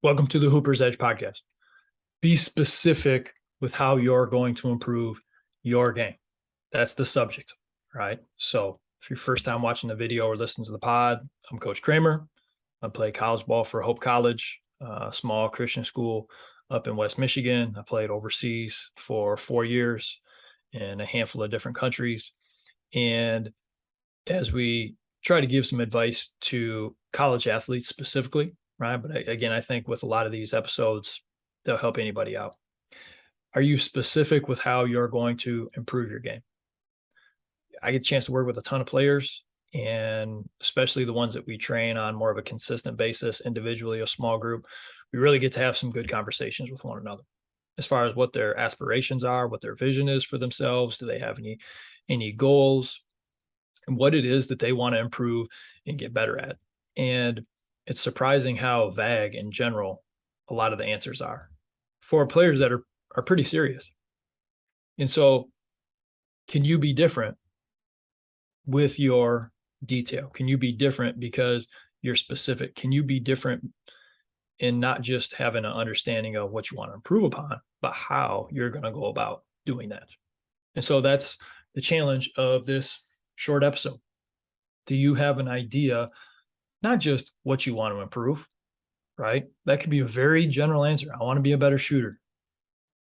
Welcome to the Hooper's Edge podcast. Be specific with how you're going to improve your game. That's the subject, right? So if you're first time watching the video or listening to the pod, I'm Coach Kramer. I play college ball for Hope College, a small Christian school up in West Michigan. I played overseas for 4 years in a handful of different countries. And as we try to give some advice to college athletes specifically, right? But again, I think with a lot of these episodes, they'll help anybody out. Are you specific with how you're going to improve your game? I get a chance to work with a ton of players, and especially the ones that we train on more of a consistent basis, individually, a small group. We really get to have some good conversations with one another as far as what their aspirations are, what their vision is for themselves. Do they have any goals, and what it is that they want to improve and get better at? And it's surprising how vague in general a lot of the answers are for players that are pretty serious. And so, can you be different with your detail? Can you be different because you're specific? Can you be different in not just having an understanding of what you want to improve upon, but how you're going to go about doing that? And so that's the challenge of this short episode. Do you have an idea, not just what you want to improve, right? That could be a very general answer. I want to be a better shooter.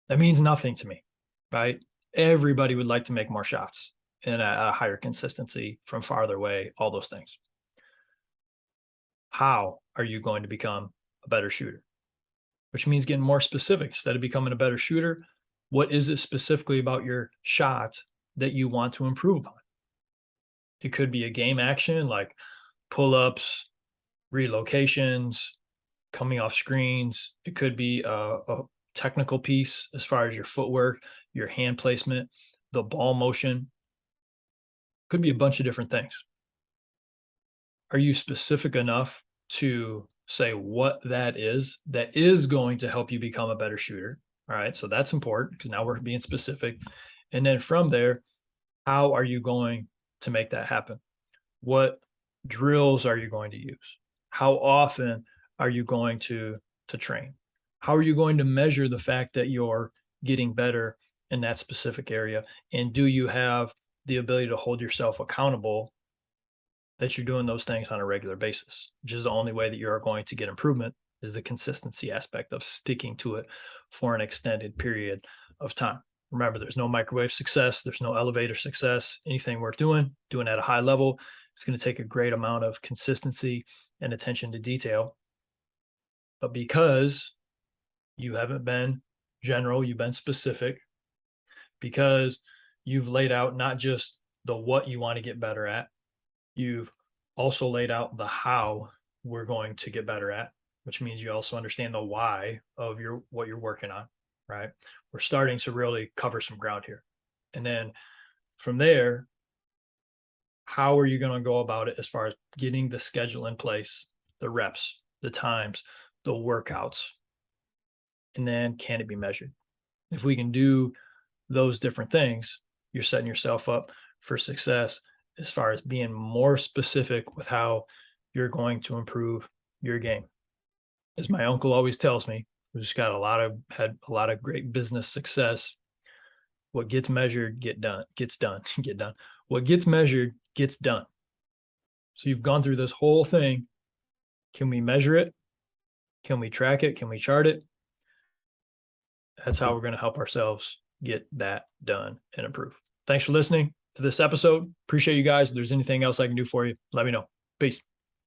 That means nothing to me, right? Everybody would like to make more shots and a higher consistency from farther away, all those things. How are you going to become a better shooter? Which means getting more specific. Instead of becoming a better shooter, what is it specifically about your shot that you want to improve upon? It could be a game action like pull-ups, relocations, coming off screens. It could be a technical piece as far as your footwork, your hand placement, the ball motion. Could be a bunch of different things. Are you specific enough to say what that is going to help you become a better shooter? All right, so that's important because now we're being specific. And then from there, how are you going to make that happen? What drills are you going to use? How often are you going to train? How are you going to measure the fact that you're getting better in that specific area? And do you have the ability to hold yourself accountable that you're doing those things on a regular basis? Which is the only way that you're going to get improvement, is the consistency aspect of sticking to it for an extended period of time. Remember, there's no microwave success. There's no elevator success. Anything worth doing at a high level, it's going to take a great amount of consistency and attention to detail. But because you haven't been general, you've been specific, because you've laid out not just the what you want to get better at, you've also laid out the how we're going to get better at, which means you also understand the why of what you're working on, right? We're starting to really cover some ground here. And then from there, how are you going to go about it as far as getting the schedule in place, the reps, the times, the workouts, and then can it be measured? If we can do those different things, you're setting yourself up for success as far as being more specific with how you're going to improve your game. As my uncle always tells me, who's had a lot of great business success, what gets measured gets done. What gets measured gets done. So you've gone through this whole thing. Can we measure it? Can we track it? Can we chart it? That's how we're going to help ourselves get that done and improve. Thanks for listening to this episode. Appreciate you guys. If there's anything else I can do for you, let me know. Peace.